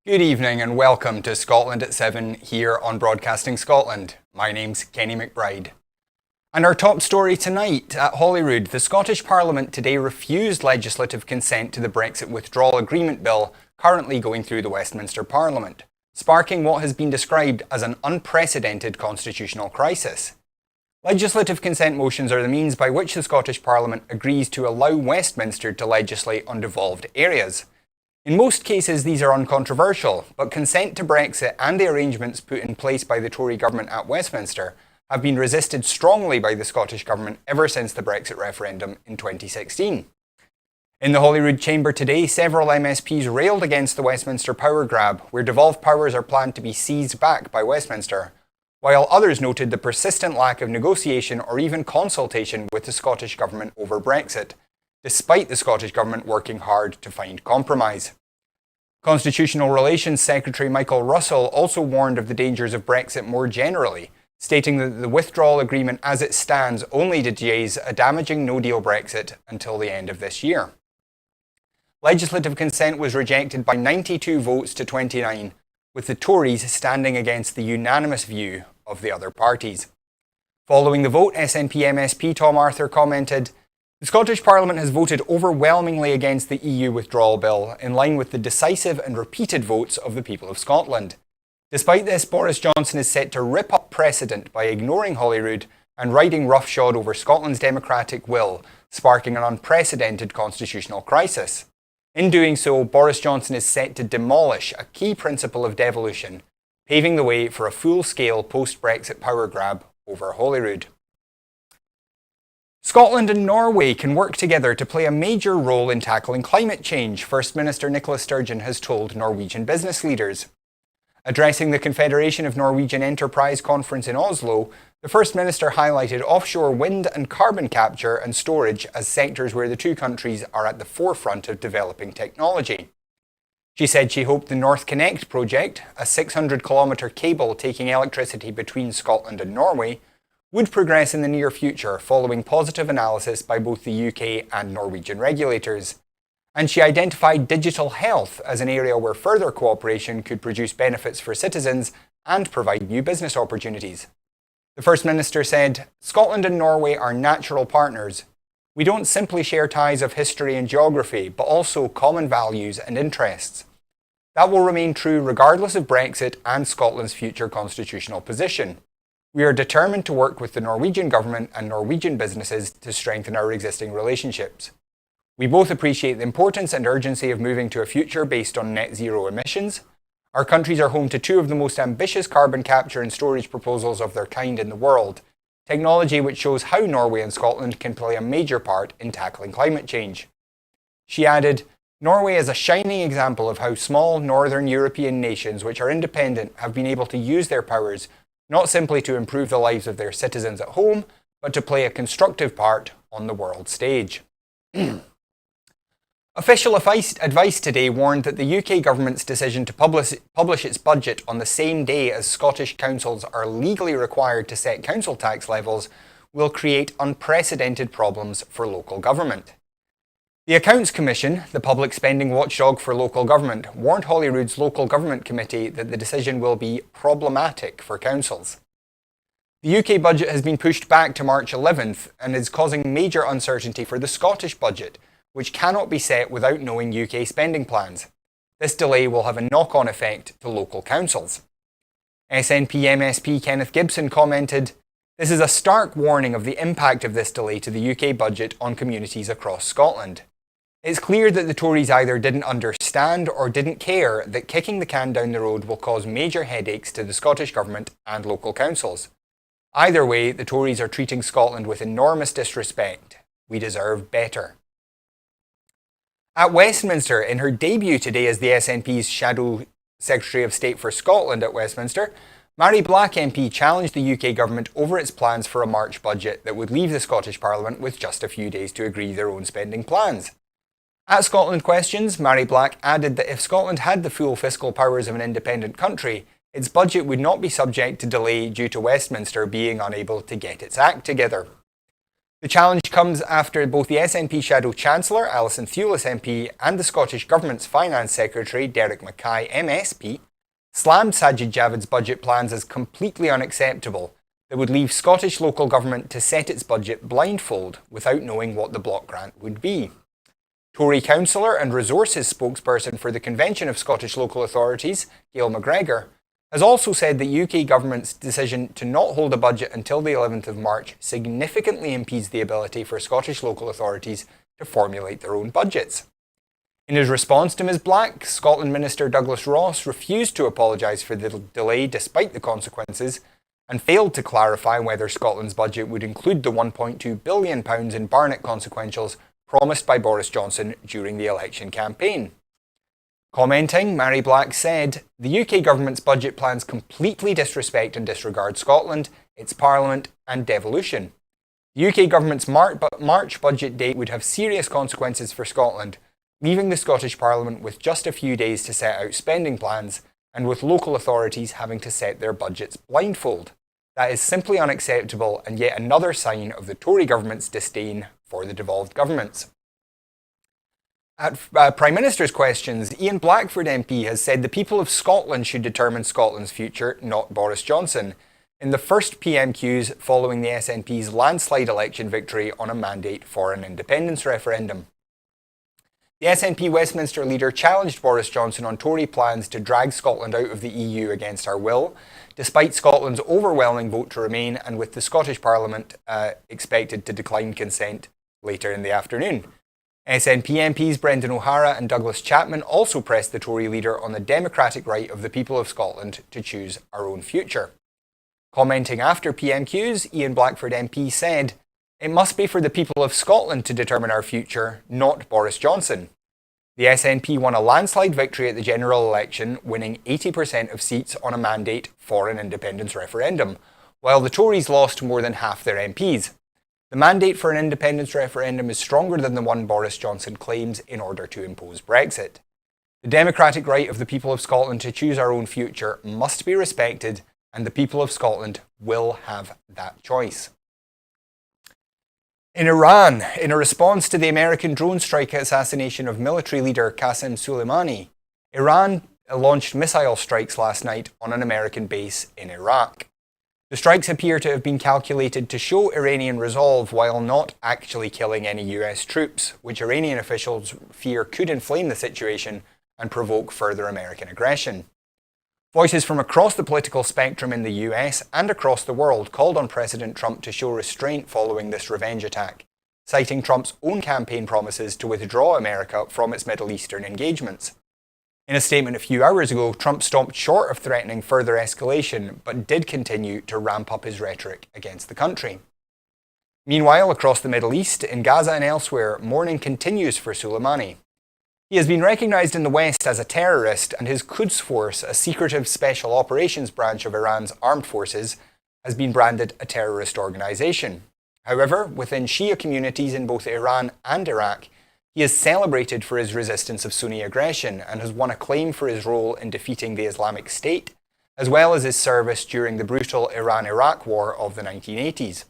Good evening and welcome to Scotland at 7 here on Broadcasting Scotland. My name's Kenny McBride. And our top story tonight at Holyrood, the Scottish Parliament today refused legislative consent to the Brexit Withdrawal Agreement Bill currently going through the Westminster Parliament, sparking what has been described as an unprecedented constitutional crisis. Legislative consent motions are the means by which the Scottish Parliament agrees to allow Westminster to legislate on devolved areas. In most cases, these are uncontroversial, but consent to Brexit and the arrangements put in place by the Tory government at Westminster have been resisted strongly by the Scottish Government ever since the Brexit referendum in 2016. In the Holyrood Chamber today, several MSPs railed against the Westminster power grab, where devolved powers are planned to be seized back by Westminster, while others noted the persistent lack of negotiation or even consultation with the Scottish Government over Brexit, despite the Scottish Government working hard to find compromise. Constitutional Relations Secretary Michael Russell also warned of the dangers of Brexit more generally, stating that the withdrawal agreement as it stands only delays a damaging no-deal Brexit until the end of this year. Legislative consent was rejected by 92 votes to 29, with the Tories standing against the unanimous view of the other parties. Following the vote, SNP MSP Tom Arthur commented, "The Scottish Parliament has voted overwhelmingly against the EU withdrawal bill, in line with the decisive and repeated votes of the people of Scotland. Despite this, Boris Johnson is set to rip up precedent by ignoring Holyrood and riding roughshod over Scotland's democratic will, sparking an unprecedented constitutional crisis. In doing so, Boris Johnson is set to demolish a key principle of devolution, paving the way for a full-scale post-Brexit power grab over Holyrood." Scotland and Norway can work together to play a major role in tackling climate change, First Minister Nicola Sturgeon has told Norwegian business leaders. Addressing the Confederation of Norwegian Enterprise conference in Oslo, the First Minister highlighted offshore wind and carbon capture and storage as sectors where the two countries are at the forefront of developing technology. She said she hoped the North Connect project, a 600-kilometre cable taking electricity between Scotland and Norway, would progress in the near future following positive analysis by both the UK and Norwegian regulators. And she identified digital health as an area where further cooperation could produce benefits for citizens and provide new business opportunities. The First Minister said, "Scotland and Norway are natural partners. We don't simply share ties of history and geography, but also common values and interests. That will remain true regardless of Brexit and Scotland's future constitutional position. We are determined to work with the Norwegian government and Norwegian businesses to strengthen our existing relationships. We both appreciate the importance and urgency of moving to a future based on net zero emissions. Our countries are home to two of the most ambitious carbon capture and storage proposals of their kind in the world, technology which shows how Norway and Scotland can play a major part in tackling climate change." She added, "Norway is a shining example of how small northern European nations which are independent have been able to use their powers not simply to improve the lives of their citizens at home, but to play a constructive part on the world stage." Official advice today warned that the UK government's decision to publish its budget on the same day as Scottish councils are legally required to set council tax levels will create unprecedented problems for local government. The Accounts Commission, the public spending watchdog for local government, warned Holyrood's Local Government Committee that the decision will be problematic for councils. The UK budget has been pushed back to March 11th and is causing major uncertainty for the Scottish budget, which cannot be set without knowing UK spending plans. This delay will have a knock-on effect to local councils. SNP MSP Kenneth Gibson commented, "This is a stark warning of the impact of this delay to the UK budget on communities across Scotland. It's clear that the Tories either didn't understand or didn't care that kicking the can down the road will cause major headaches to the Scottish Government and local councils. Either way, the Tories are treating Scotland with enormous disrespect. We deserve better." At Westminster, in her debut today as the SNP's Shadow Secretary of State for Scotland at Westminster, Mhairi Black MP challenged the UK government over its plans for a March budget that would leave the Scottish Parliament with just a few days to agree their own spending plans. At Scotland Questions, Mhairi Black added that if Scotland had the full fiscal powers of an independent country, its budget would not be subject to delay due to Westminster being unable to get its act together. The challenge comes after both the SNP Shadow Chancellor, Alison Thewliss MP, and the Scottish Government's Finance Secretary, Derek Mackay MSP, slammed Sajid Javid's budget plans as completely unacceptable that would leave Scottish local government to set its budget blindfold without knowing what the block grant would be. Tory councillor and resources spokesperson for the Convention of Scottish Local Authorities, Gail McGregor, has also said the UK government's decision to not hold a budget until the 11th of March significantly impedes the ability for Scottish local authorities to formulate their own budgets. In his response to Ms Black, Scotland Minister Douglas Ross refused to apologise for the delay despite the consequences and failed to clarify whether Scotland's budget would include the £1.2 billion in Barnett consequentials promised by Boris Johnson during the election campaign. Commenting, Mary Black said, "The UK government's budget plans completely disrespect and disregard Scotland, its parliament and devolution. The UK government's March budget date would have serious consequences for Scotland, leaving the Scottish Parliament with just a few days to set out spending plans and with local authorities having to set their budgets blindfold. That is simply unacceptable and yet another sign of the Tory government's disdain for the devolved governments." At Prime Minister's questions, Ian Blackford MP has said the people of Scotland should determine Scotland's future, not Boris Johnson, in the first PMQs following the SNP's landslide election victory on a mandate for an independence referendum. The SNP Westminster leader challenged Boris Johnson on Tory plans to drag Scotland out of the EU against our will, despite Scotland's overwhelming vote to remain and with the Scottish Parliament expected to decline consent later in the afternoon. SNP MPs Brendan O'Hara and Douglas Chapman also pressed the Tory leader on the democratic right of the people of Scotland to choose our own future. Commenting after PMQs, Ian Blackford MP said, "It must be for the people of Scotland to determine our future, not Boris Johnson." The SNP won a landslide victory at the general election, winning 80% of seats on a mandate for an independence referendum, while the Tories lost more than half their MPs. The mandate for an independence referendum is stronger than the one Boris Johnson claims in order to impose Brexit. The democratic right of the people of Scotland to choose our own future must be respected, and the people of Scotland will have that choice. In Iran, in a response to the American drone strike assassination of military leader Qasem Soleimani, Iran launched missile strikes last night on an American base in Iraq. The strikes appear to have been calculated to show Iranian resolve while not actually killing any US troops, which Iranian officials fear could inflame the situation and provoke further American aggression. Voices from across the political spectrum in the US and across the world called on President Trump to show restraint following this revenge attack, citing Trump's own campaign promises to withdraw America from its Middle Eastern engagements. In a statement a few hours ago, Trump stopped short of threatening further escalation, but did continue to ramp up his rhetoric against the country. Meanwhile, across the Middle East, in Gaza and elsewhere, mourning continues for Soleimani. He has been recognised in the West as a terrorist, and his Quds Force, a secretive special operations branch of Iran's armed forces, has been branded a terrorist organisation. However, within Shia communities in both Iran and Iraq, he is celebrated for his resistance of Sunni aggression and has won acclaim for his role in defeating the Islamic State, as well as his service during the brutal Iran-Iraq War of the 1980s.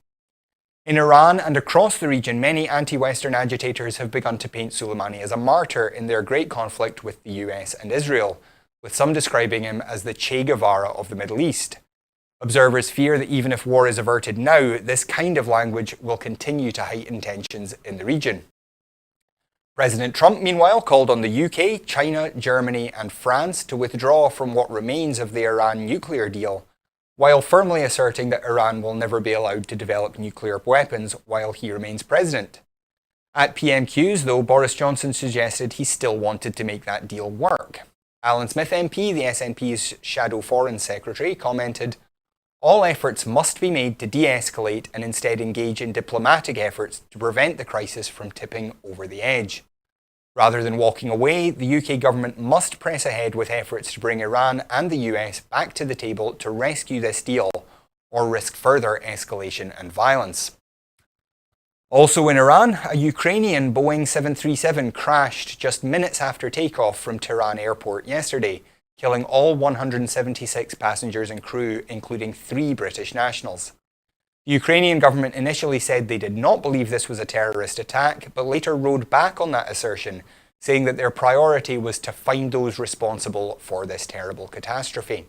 In Iran and across the region, many anti-Western agitators have begun to paint Soleimani as a martyr in their great conflict with the US and Israel, with some describing him as the Che Guevara of the Middle East. Observers fear that even if war is averted now, this kind of language will continue to heighten tensions in the region. President Trump, meanwhile, called on the UK, China, Germany and France to withdraw from what remains of the Iran nuclear deal, while firmly asserting that Iran will never be allowed to develop nuclear weapons while he remains president. At PMQs, though, Boris Johnson suggested he still wanted to make that deal work. Alan Smith MP, the SNP's Shadow Foreign Secretary, commented, "All efforts must be made to de-escalate and instead engage in diplomatic efforts to prevent the crisis from tipping over the edge. Rather than walking away, the UK government must press ahead with efforts to bring Iran and the US back to the table to rescue this deal, or risk further escalation and violence." Also in Iran, a Ukrainian Boeing 737 crashed just minutes after takeoff from Tehran airport yesterday, killing all 176 passengers and crew, including 3 British nationals. The Ukrainian government initially said they did not believe this was a terrorist attack, but later rode back on that assertion, saying that their priority was to find those responsible for this terrible catastrophe.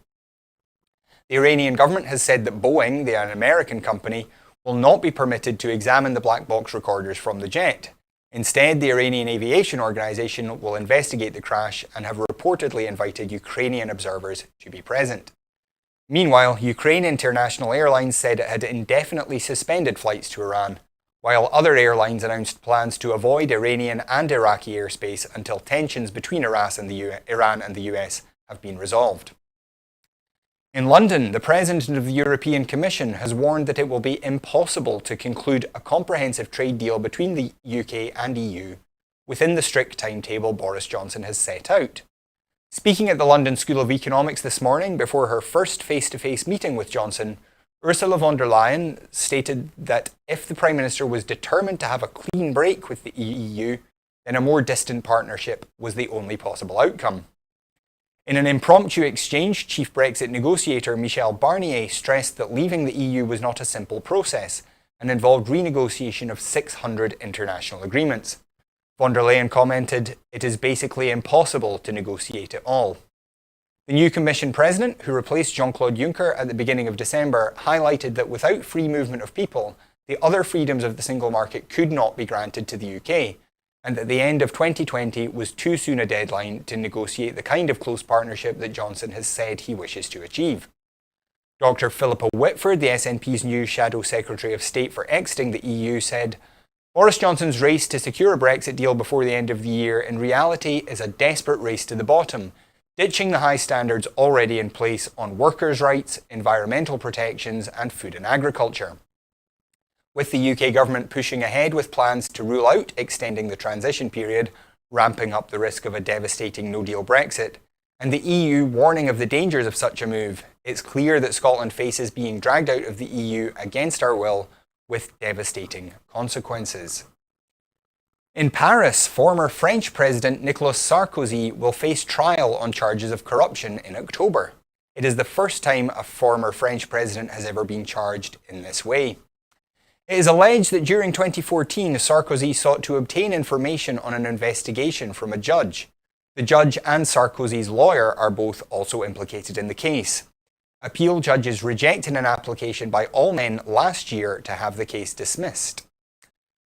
The Iranian government has said that Boeing, an American company, will not be permitted to examine the black box recorders from the jet. Instead, the Iranian Aviation Organization will investigate the crash and have reportedly invited Ukrainian observers to be present. Meanwhile, Ukraine International Airlines said it had indefinitely suspended flights to Iran, while other airlines announced plans to avoid Iranian and Iraqi airspace until tensions between Iran and the US have been resolved. In London, the President of the European Commission has warned that it will be impossible to conclude a comprehensive trade deal between the UK and EU within the strict timetable Boris Johnson has set out. Speaking at the London School of Economics this morning before her first face-to-face meeting with Johnson, Ursula von der Leyen stated that if the Prime Minister was determined to have a clean break with the EU, then a more distant partnership was the only possible outcome. In an impromptu exchange, Chief Brexit negotiator Michel Barnier stressed that leaving the EU was not a simple process and involved renegotiation of 600 international agreements. Von der Leyen commented, "It is basically impossible to negotiate it all." The new Commission President, who replaced Jean-Claude Juncker at the beginning of December, highlighted that without free movement of people, the other freedoms of the single market could not be granted to the UK, and that the end of 2020 was too soon a deadline to negotiate the kind of close partnership that Johnson has said he wishes to achieve. Dr. Philippa Whitford, the SNP's new Shadow Secretary of State for exiting the EU, said, "Boris Johnson's race to secure a Brexit deal before the end of the year in reality is a desperate race to the bottom, ditching the high standards already in place on workers' rights, environmental protections and food and agriculture." With the UK government pushing ahead with plans to rule out extending the transition period, ramping up the risk of a devastating no-deal Brexit, and the EU warning of the dangers of such a move, it's clear that Scotland faces being dragged out of the EU against our will with devastating consequences. In Paris, former French President Nicolas Sarkozy will face trial on charges of corruption in October. It is the first time a former French president has ever been charged in this way. It is alleged that during 2014, Sarkozy sought to obtain information on an investigation from a judge. The judge and Sarkozy's lawyer are both also implicated in the case. Appeal judges rejected an application by Allmen last year to have the case dismissed.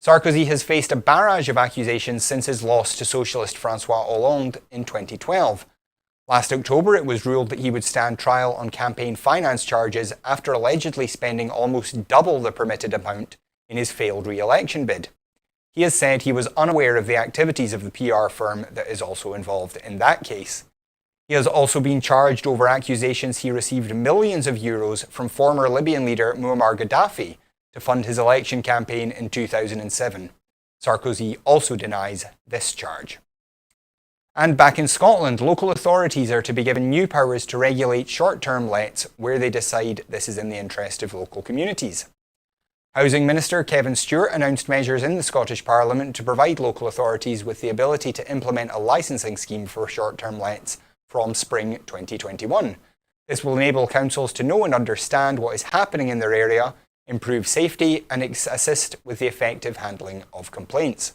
Sarkozy has faced a barrage of accusations since his loss to socialist François Hollande in 2012. Last October, it was ruled that he would stand trial on campaign finance charges after allegedly spending almost double the permitted amount in his failed re-election bid. He has said he was unaware of the activities of the PR firm that is also involved in that case. He has also been charged over accusations he received millions of euros from former Libyan leader Muammar Gaddafi to fund his election campaign in 2007. Sarkozy also denies this charge. And back in Scotland, local authorities are to be given new powers to regulate short-term lets where they decide this is in the interest of local communities. Housing Minister Kevin Stewart announced measures in the Scottish Parliament to provide local authorities with the ability to implement a licensing scheme for short-term lets from spring 2021. This will enable councils to know and understand what is happening in their area, improve safety and assist with the effective handling of complaints.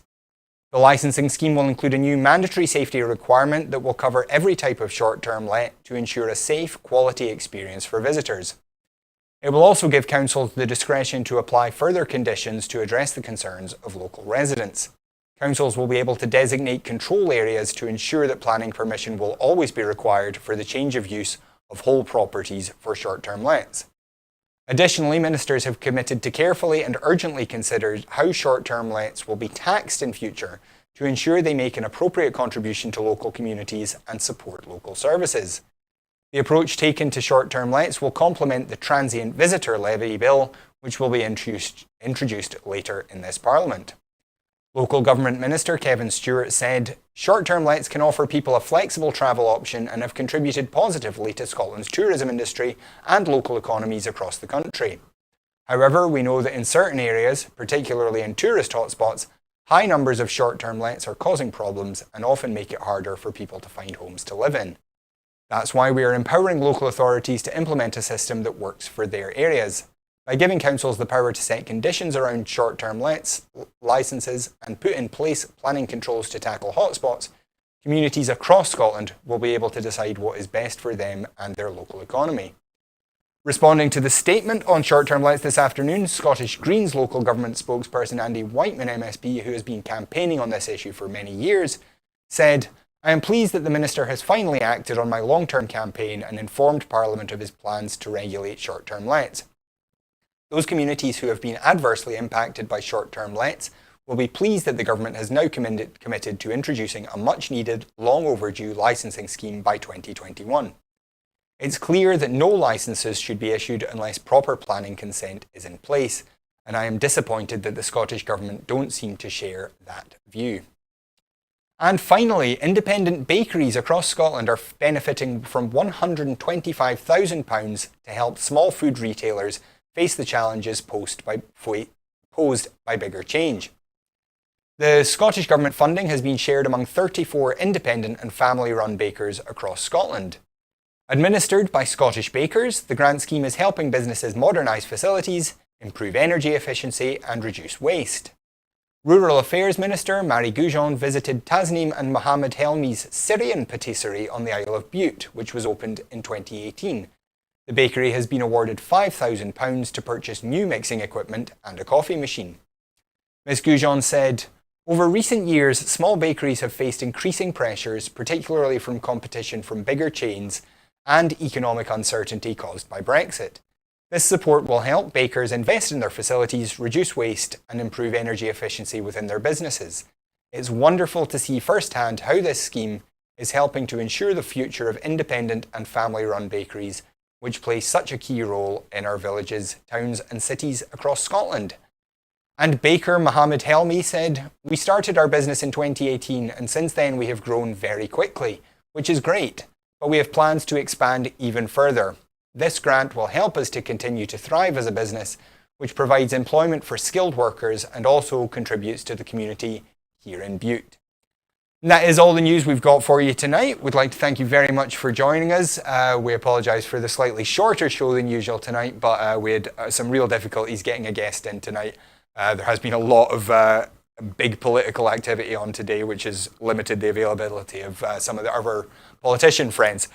The licensing scheme will include a new mandatory safety requirement that will cover every type of short-term let to ensure a safe, quality experience for visitors. It will also give councils the discretion to apply further conditions to address the concerns of local residents. Councils will be able to designate control areas to ensure that planning permission will always be required for the change of use of whole properties for short-term lets. Additionally, ministers have committed to carefully and urgently consider how short-term lets will be taxed in future to ensure they make an appropriate contribution to local communities and support local services. The approach taken to short-term lets will complement the Transient Visitor Levy Bill, which will be introduced later in this Parliament. Local Government Minister Kevin Stewart said, "Short-term lets can offer people a flexible travel option and have contributed positively to Scotland's tourism industry and local economies across the country. However, we know that in certain areas, particularly in tourist hotspots, high numbers of short-term lets are causing problems and often make it harder for people to find homes to live in. That's why we are empowering local authorities to implement a system that works for their areas. By giving councils the power to set conditions around short-term licences and put in place planning controls to tackle hotspots, communities across Scotland will be able to decide what is best for them and their local economy. Responding to the statement on short-term lets this afternoon, Scottish Greens local government spokesperson Andy Whiteman MSP, who has been campaigning on this issue for many years, said, "I am pleased that the Minister has finally acted on my long-term campaign and informed Parliament of his plans to regulate short-term lets. Those communities who have been adversely impacted by short-term lets will be pleased that the government has now committed to introducing a much-needed, long-overdue licensing scheme by 2021. It's clear that no licences should be issued unless proper planning consent is in place, and I am disappointed that the Scottish Government don't seem to share that view." And finally, independent bakeries across Scotland are benefiting from £125,000 to help small food retailers face the challenges posed by bigger change. The Scottish Government funding has been shared among 34 independent and family-run bakers across Scotland. Administered by Scottish Bakers, the grant scheme is helping businesses modernise facilities, improve energy efficiency and reduce waste. Rural Affairs Minister Mary Goujon visited Tasneem and Mohammed Helmi's Syrian patisserie on the Isle of Bute, which was opened in 2018. The bakery has been awarded £5,000 to purchase new mixing equipment and a coffee machine. Ms Goujon said, "Over recent years, small bakeries have faced increasing pressures, particularly from competition from bigger chains and economic uncertainty caused by Brexit. This support will help bakers invest in their facilities, reduce waste and improve energy efficiency within their businesses. It's wonderful to see firsthand how this scheme is helping to ensure the future of independent and family-run bakeries, which play such a key role in our villages, towns and cities across Scotland." And baker Mohammed Helmi said, "We started our business in 2018 and since then we have grown very quickly, which is great. But we have plans to expand even further. This grant will help us to continue to thrive as a business, which provides employment for skilled workers and also contributes to the community here in Bute." And that is all the news we've got for you tonight. We'd like to thank you very much for joining us. We apologise for the slightly shorter show than usual tonight, but we had some real difficulties getting a guest in tonight. There has been a lot of big political activity on today, which has limited the availability of some of our politician friends.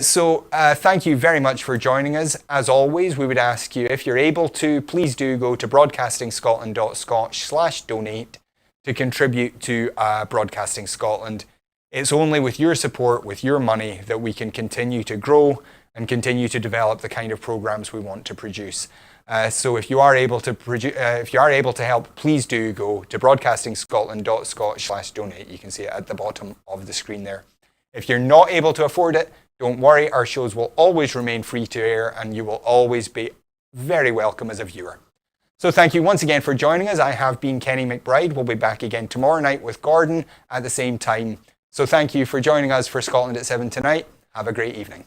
So thank you very much for joining us. As always, we would ask you, if you're able to, please do go to broadcastingscotland.scotch/donate to contribute to Broadcasting Scotland. It's only with your support, with your money, that we can continue to grow and continue to develop the kind of programs we want to produce. So if you are able to help, please do go to broadcastingscotland.scotch/donate. You can see it at the bottom of the screen there. If you're not able to afford it, don't worry, our shows will always remain free to air and you will always be very welcome as a viewer. So thank you once again for joining us. I have been Kenny McBride. We'll be back again tomorrow night with Gordon at the same time. So thank you for joining us for Scotland at 7 tonight. Have a great evening.